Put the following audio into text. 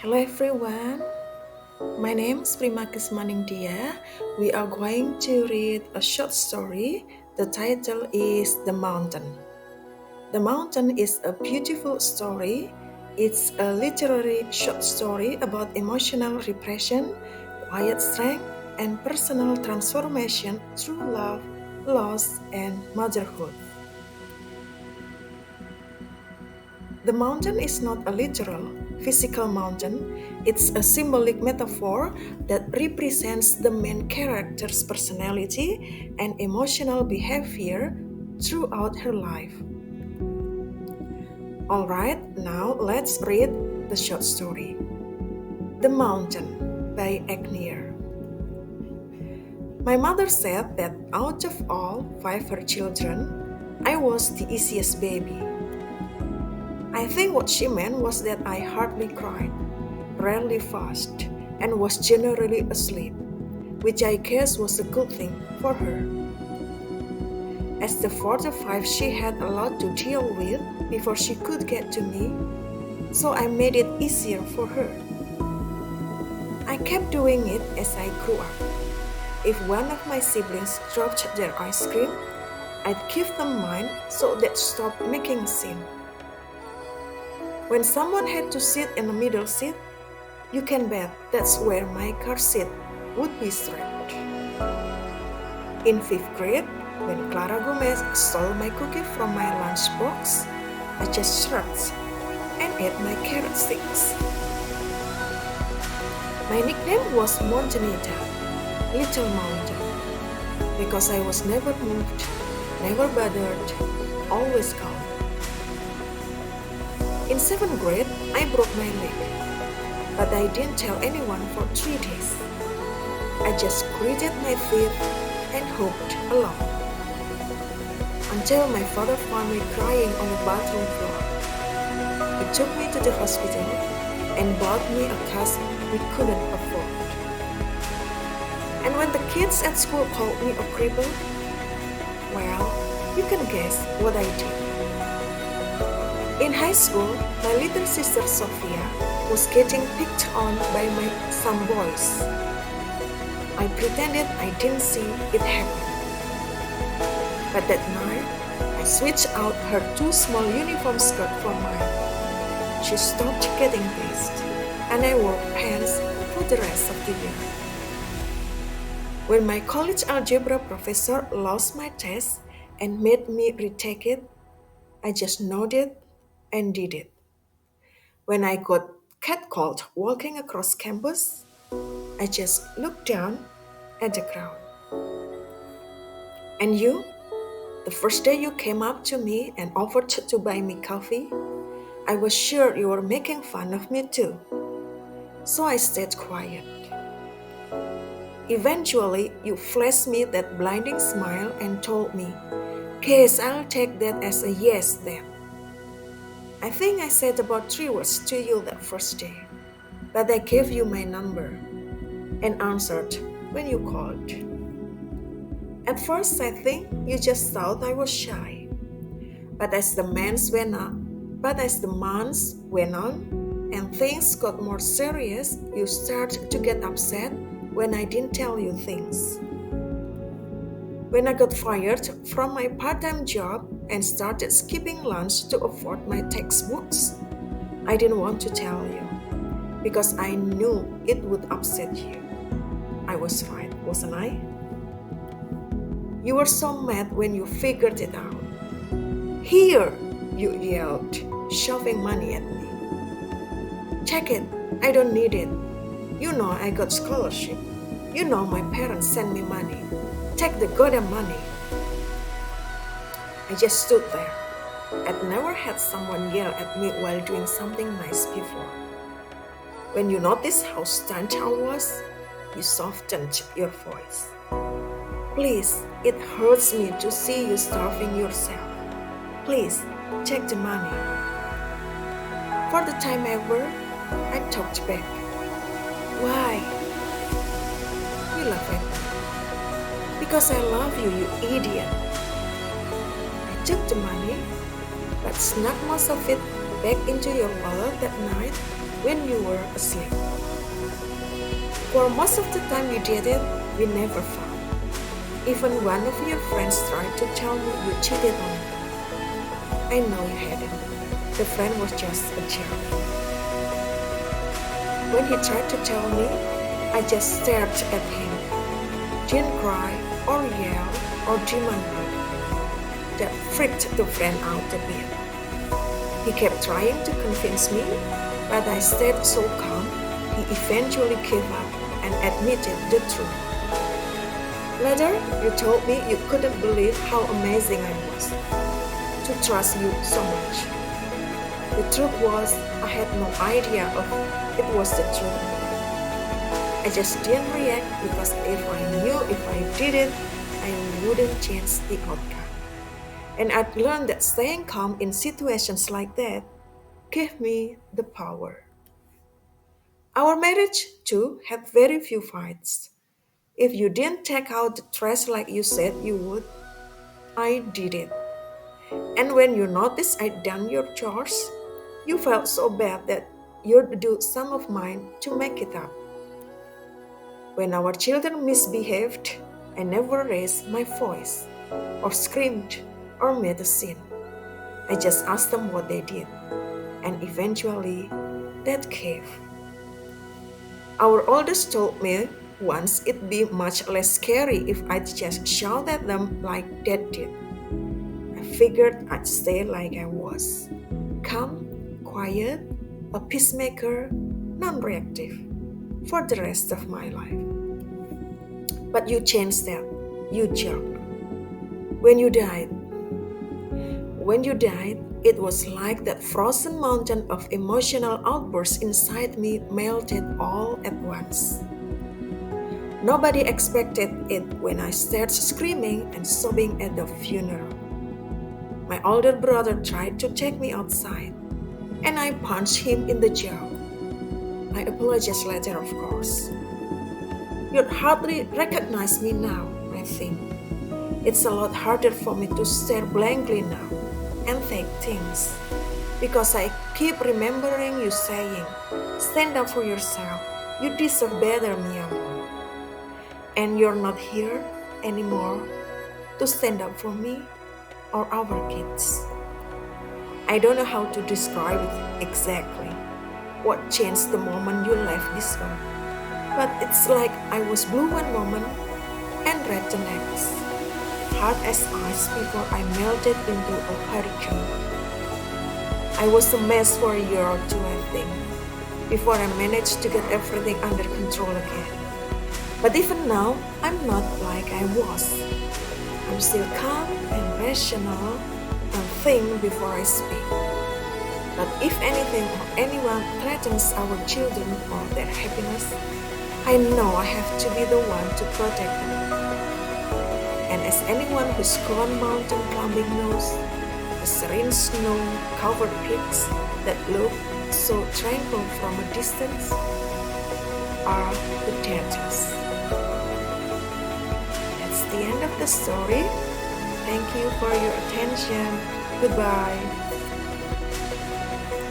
Hello everyone, my name is Prima Kismaningdia. We are going to read a short story. The title is The Mountain. The Mountain is a beautiful story. It's a literary short story about emotional repression, quiet strength, and personal transformation through love, loss, and motherhood. The mountain is not a literal, physical mountain, it's a symbolic metaphor that represents the main character's personality and emotional behavior throughout her life. Alright, now let's read the short story. The Mountain by Agnier. My mother said that out of all five her children, I was the easiest baby. I think what she meant was that I hardly cried, rarely fussed, and was generally asleep, which I guess was a good thing for her. As the fourth of five, she had a lot to deal with before she could get to me, so I made it easier for her. I kept doing it as I grew up. If one of my siblings dropped their ice cream, I'd give them mine so they'd stop making a scene. When someone had to sit in the middle seat, you can bet that's where my car seat would be strapped. In fifth grade, when Clara Gomez stole my cookie from my lunchbox, I just shrugged and ate my carrot sticks. My nickname was Montanita, Little Mountain, because I was never moved, never bothered, always calm. In seventh grade, I broke my leg, but I didn't tell anyone for 3 days. I just gritted my teeth and hoped along. Until my father found me crying on the bathroom floor. He took me to the hospital and bought me a cast we couldn't afford. And when the kids at school called me a cripple, well, you can guess what I did. In high school, my little sister Sophia was getting picked on by some boys. I pretended I didn't see it happen. But that night, I switched out her too small uniform skirt for mine. She stopped getting pissed, and I wore pants for the rest of the year. When my college algebra professor lost my test and made me retake it, I just nodded and did it. When I got catcalled walking across campus, I just looked down at the ground. And you? The first day you came up to me and offered to buy me coffee, I was sure you were making fun of me too. So I stayed quiet. Eventually, you flashed me that blinding smile and told me, "Guess I'll take that as a yes then." I think I said about 3 words to you that first day, but I gave you my number and answered when you called. At first, I think you just thought I was shy. But as the months went on and things got more serious, you started to get upset when I didn't tell you things. When I got fired from my part-time job and started skipping lunch to afford my textbooks, I didn't want to tell you because I knew it would upset you. I was right, wasn't I? You were so mad when you figured it out. "Here!" you yelled, shoving money at me. "Check it, I don't need it. You know I got scholarship. You know my parents sent me money. Take the goddamn money." I just stood there. I'd never had someone yell at me while doing something nice before. When you noticed how stunned I was, you softened your voice. "Please, it hurts me to see you starving yourself. Please, take the money." For the time ever, I talked back. "Why?" You laughed at me. "Because I love you, you idiot." I took the money, but snuck most of it back into your wallet that night when you were asleep. For most of the time you did it, we never found. Even one of your friends tried to tell me you cheated on me. I know you hadn't. The friend was just a jerk. When he tried to tell me, I just stared at him. Didn't cry or yell or demand help. That freaked the friend out a bit. He kept trying to convince me, but I stayed so calm, he eventually gave up and admitted the truth. Later, you told me you couldn't believe how amazing I was to trust you so much. The truth was, I had no idea it was the truth. I just didn't react because if I knew if I did it, I wouldn't change the outcome. And I'd learned that staying calm in situations like that gave me the power. Our marriage, too, had very few fights. If you didn't take out the trash like you said you would, I did it. And when you noticed I'd done your chores, you felt so bad that you'd do some of mine to make it up. When our children misbehaved, I never raised my voice, or screamed, or made a scene. I just asked them what they did, and eventually, that gave. Our oldest told me once it'd be much less scary if I'd just shout at them like Dad did. I figured I'd stay like I was, calm, quiet, a peacemaker, non-reactive, for the rest of my life. But you changed that, you jerk. When you died, it was like that frozen mountain of emotional outbursts inside me melted all at once. Nobody expected it when I started screaming and sobbing at the funeral. My older brother tried to take me outside, and I punched him in the jaw. I apologized later, of course. You'd hardly recognize me now, I think. It's a lot harder for me to stare blankly now and take things, because I keep remembering you saying, "Stand up for yourself, you deserve better, Mia." And you're not here anymore to stand up for me or our kids. I don't know how to describe it exactly, what changed the moment you left this earth, but it's like I was blue one moment and red the next, hard as ice before I melted into a hurricane. I was a mess for a year or two, I think, before I managed to get everything under control again. But even now, I'm not like I was. I'm still calm and rational and think before I speak. But if anything or anyone threatens our children or their happiness, I know I have to be the one to protect them. And as anyone who's gone mountain climbing knows, the serene snow-covered peaks that look so tranquil from a distance are the deadliest. That's the end of the story. Thank you for your attention. Goodbye.